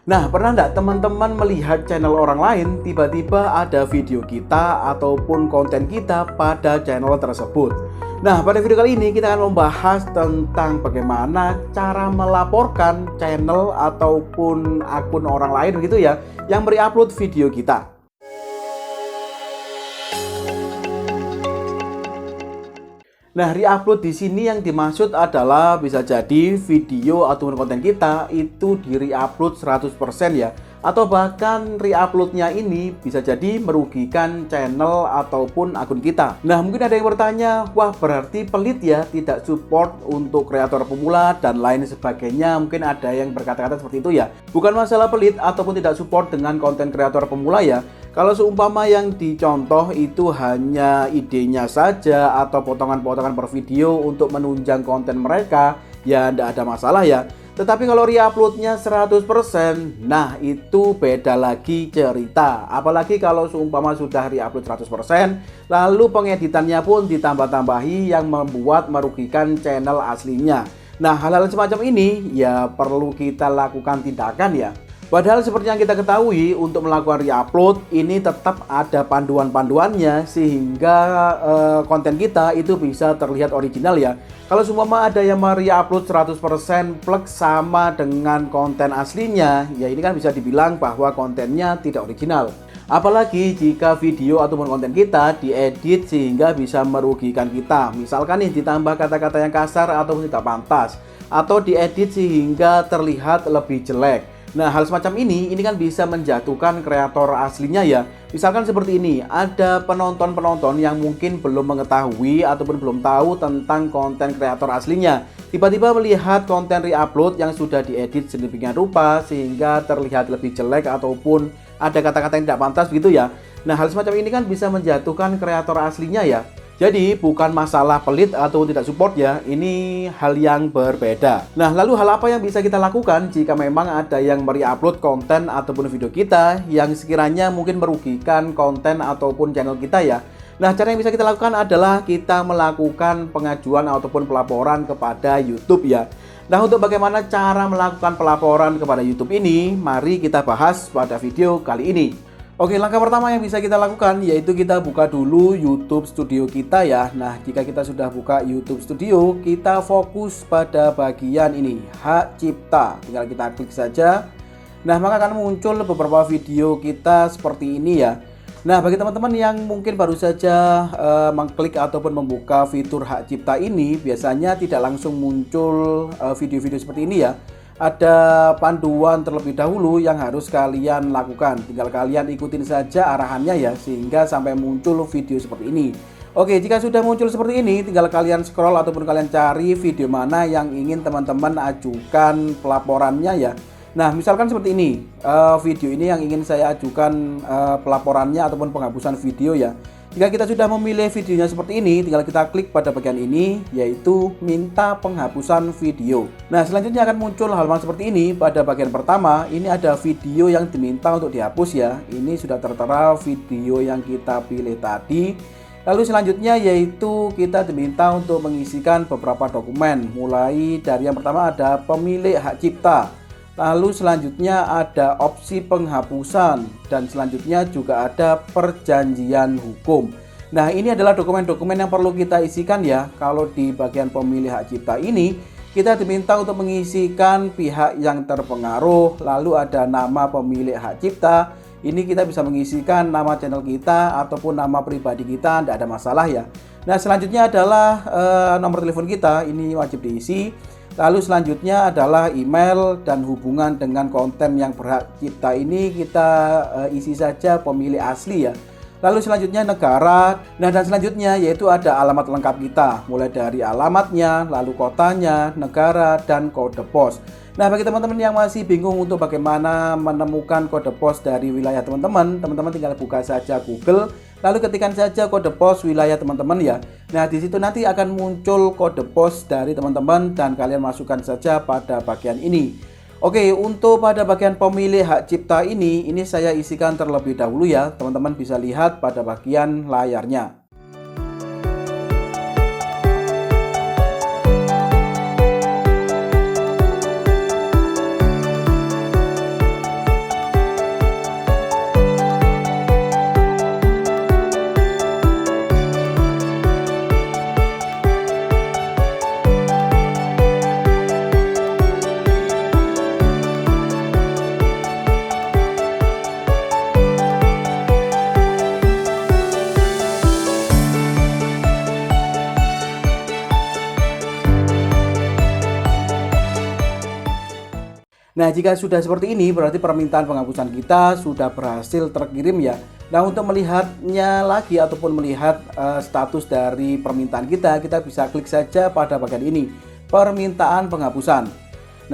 Nah, pernah nggak teman-teman melihat channel orang lain, tiba-tiba ada video kita ataupun konten kita pada channel tersebut? Nah, pada video kali ini kita akan membahas tentang bagaimana cara melaporkan channel ataupun akun orang lain gitu ya, yang upload video kita. Nah, re-upload di sini yang dimaksud adalah bisa jadi video ataupun konten kita itu di re-upload 100% ya. Atau bahkan re-uploadnya ini bisa jadi merugikan channel ataupun akun kita. Nah, mungkin ada yang bertanya, wah berarti pelit ya, tidak support untuk kreator pemula dan lain sebagainya. Mungkin ada yang berkata-kata seperti itu ya. Bukan masalah pelit ataupun tidak support dengan konten kreator pemula ya. Kalau seumpama yang dicontoh itu hanya idenya saja atau potongan-potongan per video untuk menunjang konten mereka, ya tidak ada masalah ya. Tetapi kalau re-uploadnya 100%, nah itu beda lagi cerita. Apalagi kalau seumpama sudah re-upload 100%, lalu pengeditannya pun ditambah-tambahi yang membuat merugikan channel aslinya. Nah, hal-hal semacam ini ya perlu kita lakukan tindakan ya. Padahal seperti yang kita ketahui, untuk melakukan re-upload ini tetap ada panduan-panduannya sehingga konten kita itu bisa terlihat original ya. Kalau seumpama ada yang re-upload 100% plek sama dengan konten aslinya, ya ini kan bisa dibilang bahwa kontennya tidak original. Apalagi jika video ataupun konten kita diedit sehingga bisa merugikan kita. Misalkan nih ditambah kata-kata yang kasar ataupun tidak pantas, atau diedit sehingga terlihat lebih jelek. Nah, hal semacam ini kan bisa menjatuhkan kreator aslinya ya. Misalkan seperti ini, ada penonton-penonton yang mungkin belum mengetahui ataupun belum tahu tentang konten kreator aslinya. Tiba-tiba melihat konten re-upload yang sudah diedit sedemikian rupa sehingga terlihat lebih jelek ataupun ada kata-kata yang tidak pantas begitu ya. Nah, hal semacam ini kan bisa menjatuhkan kreator aslinya ya. Jadi bukan masalah pelit atau tidak support ya, ini hal yang berbeda. Nah, lalu hal apa yang bisa kita lakukan jika memang ada yang re-upload konten ataupun video kita yang sekiranya mungkin merugikan konten ataupun channel kita ya? Nah, cara yang bisa kita lakukan adalah kita melakukan pengajuan ataupun pelaporan kepada YouTube ya. Nah, untuk bagaimana cara melakukan pelaporan kepada YouTube ini, mari kita bahas pada video kali ini. Oke, langkah pertama yang bisa kita lakukan yaitu kita buka dulu YouTube Studio kita ya. Nah, jika kita sudah buka YouTube Studio, kita fokus pada bagian ini, hak cipta. Tinggal kita klik saja. Nah, maka akan muncul beberapa video kita seperti ini ya. Nah, bagi teman-teman yang mungkin baru saja mengklik ataupun membuka fitur hak cipta ini, biasanya tidak langsung muncul video-video seperti ini ya. Ada panduan terlebih dahulu yang harus kalian lakukan. Tinggal kalian ikutin saja arahannya ya, sehingga sampai muncul video seperti ini. Oke, jika sudah muncul seperti ini, tinggal kalian scroll ataupun kalian cari video mana yang ingin teman-teman ajukan pelaporannya ya. Nah, misalkan seperti ini, video ini yang ingin saya ajukan pelaporannya ataupun penghapusan video ya. Jika kita sudah memilih videonya seperti ini, tinggal kita klik pada bagian ini, yaitu minta penghapusan video. Nah, selanjutnya akan muncul halaman seperti ini. Pada bagian pertama, ini ada video yang diminta untuk dihapus ya. Ini sudah tertera video yang kita pilih tadi. Lalu selanjutnya yaitu kita diminta untuk mengisikan beberapa dokumen. Mulai dari yang pertama ada pemilik hak cipta. Lalu selanjutnya ada opsi penghapusan dan selanjutnya juga ada perjanjian hukum. Nah, ini adalah dokumen-dokumen yang perlu kita isikan ya. Kalau di bagian pemilik hak cipta ini, kita diminta untuk mengisikan pihak yang terpengaruh, lalu ada nama pemilik hak cipta. Ini kita bisa mengisikan nama channel kita ataupun nama pribadi kita, tidak ada masalah ya. Nah, selanjutnya adalah nomor telepon kita, ini wajib diisi. Lalu selanjutnya adalah email dan hubungan dengan konten yang berhak cipta ini kita isi saja pemilik asli ya. Lalu selanjutnya negara, nah dan selanjutnya yaitu ada alamat lengkap kita, mulai dari alamatnya, lalu kotanya, negara, dan kode pos. Nah, bagi teman-teman yang masih bingung untuk bagaimana menemukan kode pos dari wilayah teman-teman, teman-teman tinggal buka saja Google, lalu ketikkan saja kode pos wilayah teman-teman ya. Nah, di situ nanti akan muncul kode pos dari teman-teman dan kalian masukkan saja pada bagian ini. Oke, untuk pada bagian pemilih hak cipta ini saya isikan terlebih dahulu ya. Teman-teman bisa lihat pada bagian layarnya. Nah, jika sudah seperti ini berarti permintaan penghapusan kita sudah berhasil terkirim ya. Nah, untuk melihatnya lagi ataupun melihat status dari permintaan kita bisa klik saja pada bagian ini, permintaan penghapusan.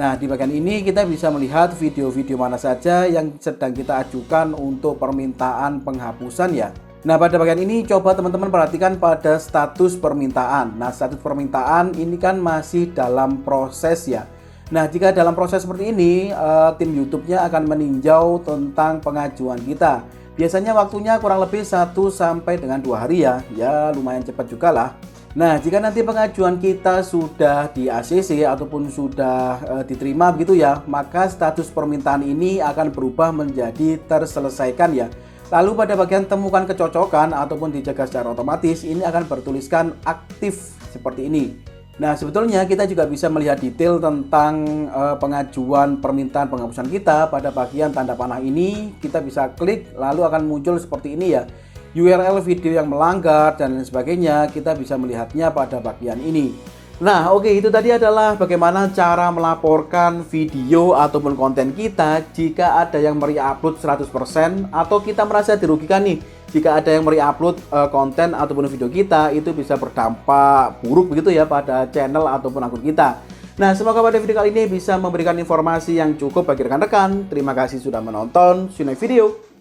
Nah, di bagian ini kita bisa melihat video-video mana saja yang sedang kita ajukan untuk permintaan penghapusan ya. Nah, pada bagian ini coba teman-teman perhatikan pada status permintaan. Nah, status permintaan ini kan masih dalam proses ya. Nah, jika dalam proses seperti ini, tim YouTube-nya akan meninjau tentang pengajuan kita. Biasanya waktunya kurang lebih 1 sampai dengan 2 hari ya. Ya, lumayan cepat juga lah. Nah, jika nanti pengajuan kita sudah di ACC ataupun sudah diterima begitu ya, maka status permintaan ini akan berubah menjadi terselesaikan ya. Lalu pada bagian temukan kecocokan ataupun dijaga secara otomatis, ini akan bertuliskan aktif seperti ini. Nah, sebetulnya kita juga bisa melihat detail tentang pengajuan permintaan penghapusan kita pada bagian tanda panah ini. Kita bisa klik lalu akan muncul seperti ini ya. URL video yang melanggar dan lain sebagainya, kita bisa melihatnya pada bagian ini. Nah, oke, itu tadi adalah bagaimana cara melaporkan video ataupun konten kita jika ada yang mereupload 100% atau kita merasa dirugikan nih. Jika ada yang mereupload konten ataupun video kita, itu bisa berdampak buruk begitu ya pada channel ataupun akun kita. Nah, semoga pada video kali ini bisa memberikan informasi yang cukup bagi rekan-rekan. Terima kasih sudah menonton. See you next video.